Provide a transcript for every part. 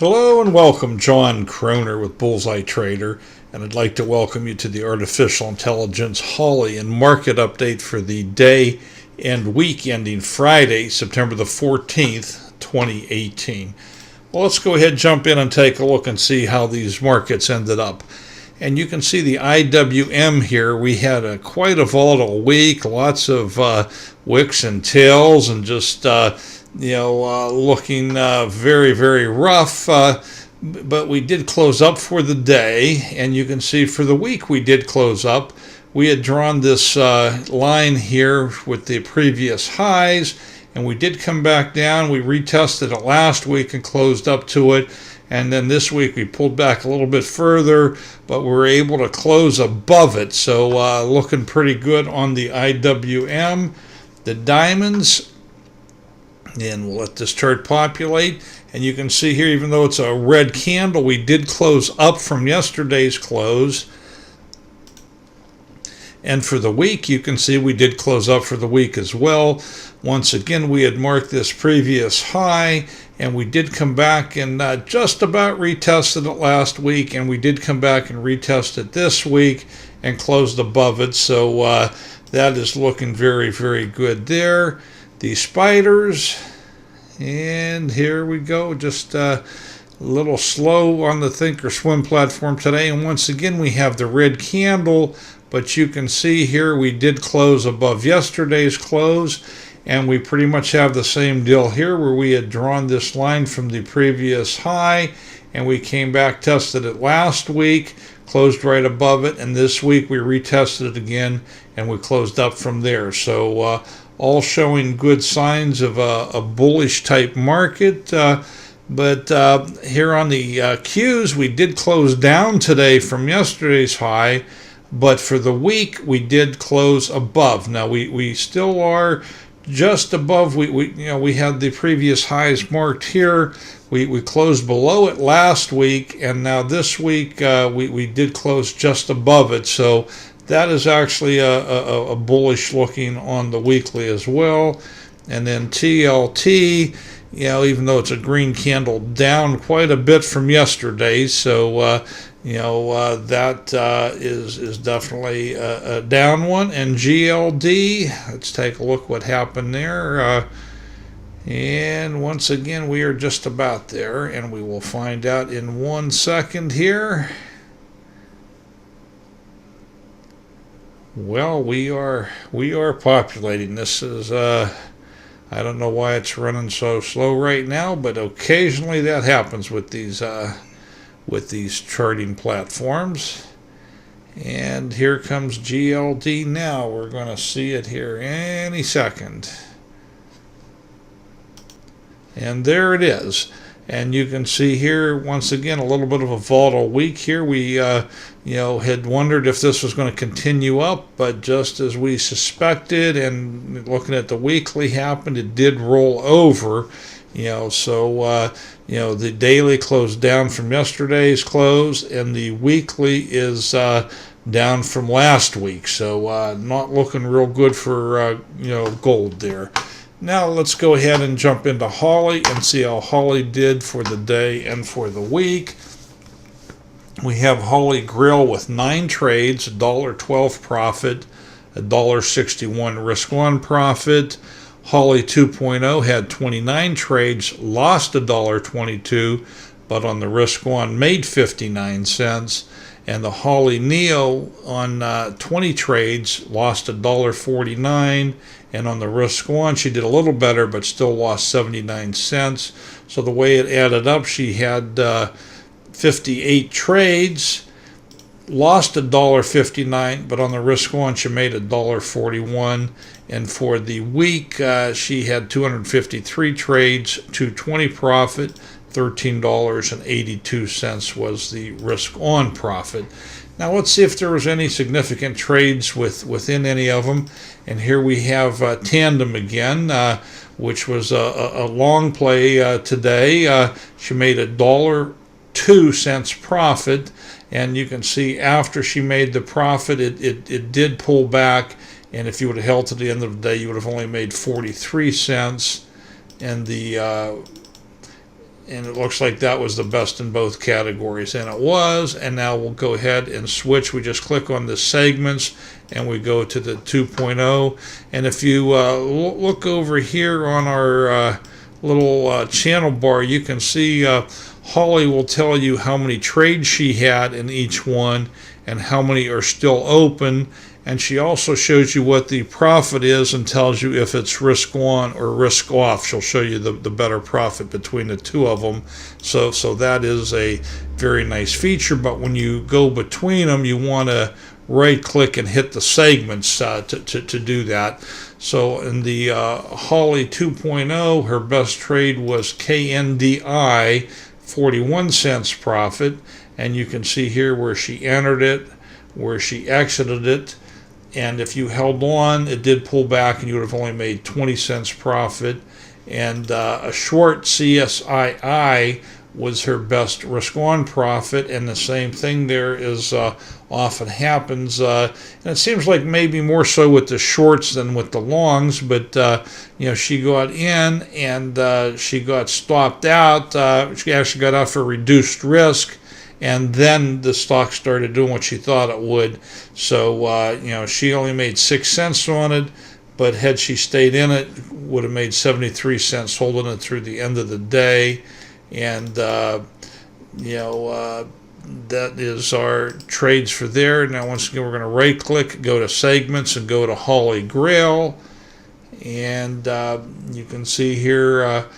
Hello and welcome, John Croner with Bullseye Trader, and I'd like to welcome you to the Artificial Intelligence Holly and Market Update for the day and week ending Friday, September the 14th, 2018. Well, let's go ahead and jump in and take a look and see how these markets ended up. And you can see the IWM here. We had quite a volatile week, lots of wicks and tails, and just looking very, very rough. But we did close up for the day, and you can see for the week we did close up. We had drawn this line here with the previous highs, and we did come back down. We retested it last week and closed up to it. And then this week we pulled back a little bit further, but we were able to close above it. So looking pretty good on the IWM. The diamonds, and we'll let this chart populate. And you can see here, even though it's a red candle, we did close up from yesterday's close. And for the week, you can see we did close up for the week as well. Once again, we had marked this previous high, and we did come back and just about retested it last week, and we did come back and retest it this week and closed above it. So that is looking very, very good there. The spiders, and here we go, just a little slow on the Thinkorswim platform today. And once again, we have the red candle, but you can see here we did close above yesterday's close, and we pretty much have the same deal here where we had drawn this line from the previous high, and we came back, tested it last week, closed right above it, and this week we retested it again, and we closed up from there. So all showing good signs of a bullish type market. But here on the Qs, we did close down today from yesterday's high, but for the week we did close above. Now we still are just above. We had the previous highs marked here. We closed below it last week, and now this week we did close just above it. So that is actually a bullish looking on the weekly as well. And then TLT, even though it's a green candle, down quite a bit from yesterday. So that is definitely a down one. And GLD, let's take a look what happened there. And once again, we are just about there, and we will find out in 1 second here. Well, we are populating. This is I don't know why it's running so slow right now, but occasionally that happens with these charting platforms. And here comes GLD now. We're going to see it here any second. And there it is. And you can see here, once again, a little bit of a volatile week here. We, had wondered if this was going to continue up, but just as we suspected, and looking at the weekly happened, it did roll over. So the daily closed down from yesterday's close, and the weekly is down from last week. So not looking real good for gold there. Now let's go ahead and jump into Holly and see how Holly did for the day and for the week. We have Holly Grill with 9 trades, $1.12 profit, $1.61 risk-on profit. Holly 2.0 had 29 trades, lost $1.22, but on the risk-on made 59 cents. And the Holly Neo on 20 trades lost $1.49, and on the risk on she did a little better but still lost 79 cents. So the way it added up, she had 58 trades, lost $1.59, but on the risk on she made $1.41. And for the week she had 253 trades, $2.20 profit, $13.82 was the risk-on profit. Now let's see if there was any significant trades within any of them. And here we have Tandem again, which was a long play today. She made $1.02 profit, and you can see after she made the profit, it did pull back. And if you would have held to the end of the day, you would have only made 43 cents. And the And it looks like that was the best in both categories, and it was. And now we'll go ahead and switch. We just click on the segments and we go to the 2.0. And if you look over here on our little channel bar, you can see Holly will tell you how many trades she had in each one and how many are still open. And she also shows you what the profit is and tells you if it's risk on or risk off. She'll show you the better profit between the two of them. So that is a very nice feature. But when you go between them, you want to right click and hit the segments to do that. So in the Holly 2.0, her best trade was KNDI, 41 cents profit. And you can see here where she entered it, where she exited it. And if you held on, it did pull back and you would have only made 20 cents profit. And a short CSII was her best risk on profit. And the same thing there is often happens. And it seems like maybe more so with the shorts than with the longs. But, she got in and she got stopped out. She actually got out for reduced risk. And then the stock started doing what she thought it would. So, she only made 6 cents on it, but had she stayed in it, would have made 73 cents holding it through the end of the day. And, that is our trades for there. Now, once again, we're going to right-click, go to segments, and go to Holy Grail. And you can see here,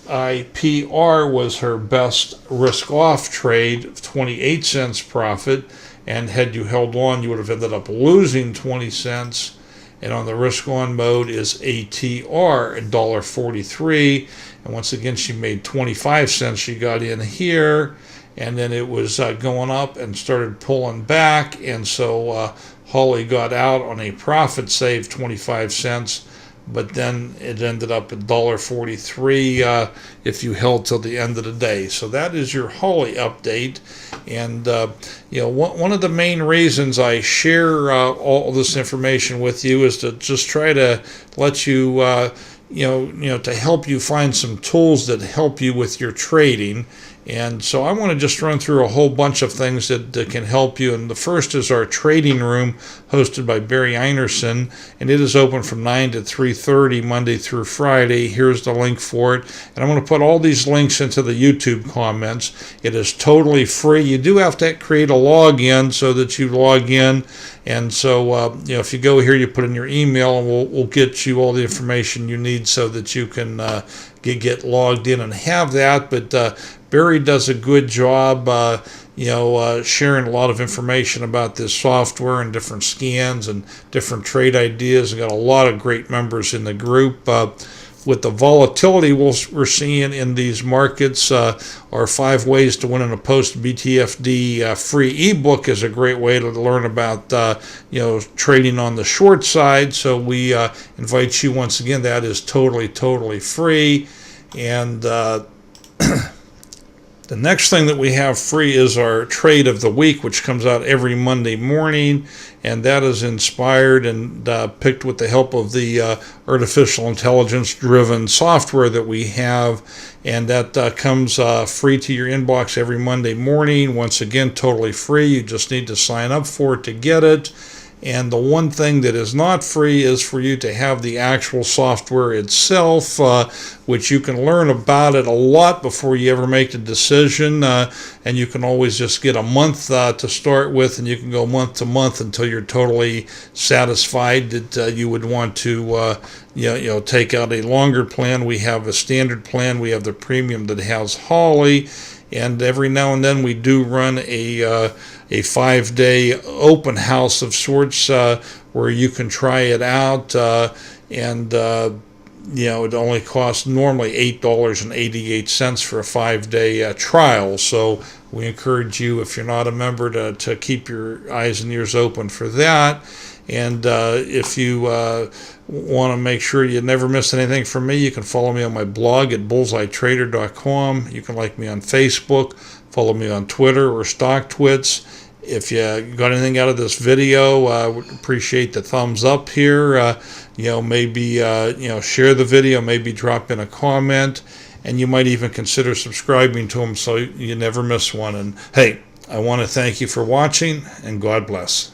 IPR was her best risk-off trade, 28 cents profit, and had you held on, you would have ended up losing 20 cents. And on the risk-on mode is ATR, $1.43, and once again, she made 25 cents. She got in here, and then it was going up and started pulling back, and so Holly got out on a profit save, 25 cents. But then it ended up at $1.43 if you held till the end of the day. So that is your Holly update. And, one of the main reasons I share all this information with you is to just try to let you, to help you find some tools that help you with your trading. And so I want to just run through a whole bunch of things that can help you. And the first is our trading room hosted by Barry Einerson. And it is open from 9 to 3:30 Monday through Friday. Here's the link for it. And I'm going to put all these links into the YouTube comments. It is totally free. You do have to create a login so that you log in. And so, if you go here, you put in your email, and we'll get you all the information you need so that you can get logged in and have that. But Barry does a good job, sharing a lot of information about this software and different scans and different trade ideas. We've got a lot of great members in the group. With the volatility we're seeing in these markets, our 5 ways to win in a post-BTFD free ebook is a great way to learn about, trading on the short side. So we invite you once again. That is totally free. And the next thing that we have free is our trade of the week, which comes out every Monday morning, and that is inspired and picked with the help of the artificial intelligence-driven software that we have, and that comes free to your inbox every Monday morning. Once again, totally free. You just need to sign up for it to get it. And the one thing that is not free is for you to have the actual software itself, which you can learn about it a lot before you ever make the decision. And you can always just get a month to start with, and you can go month to month until you're totally satisfied that you would want to take out a longer plan. We have a standard plan. We have the premium that has Holly. And every now and then we do run a 5-day open house of sorts where you can try it out. It only costs normally $8.88 for a 5-day trial. So we encourage you, if you're not a member, to keep your eyes and ears open for that. And if you want to make sure you never miss anything from me, you can follow me on my blog at bullseyetrader.com. You can like me on Facebook, follow me on Twitter or StockTwits. If you got anything out of this video, I would appreciate the thumbs up here. Maybe share the video, maybe drop in a comment. and you might even consider subscribing to them so you never miss one. And hey, I want to thank you for watching, and God bless.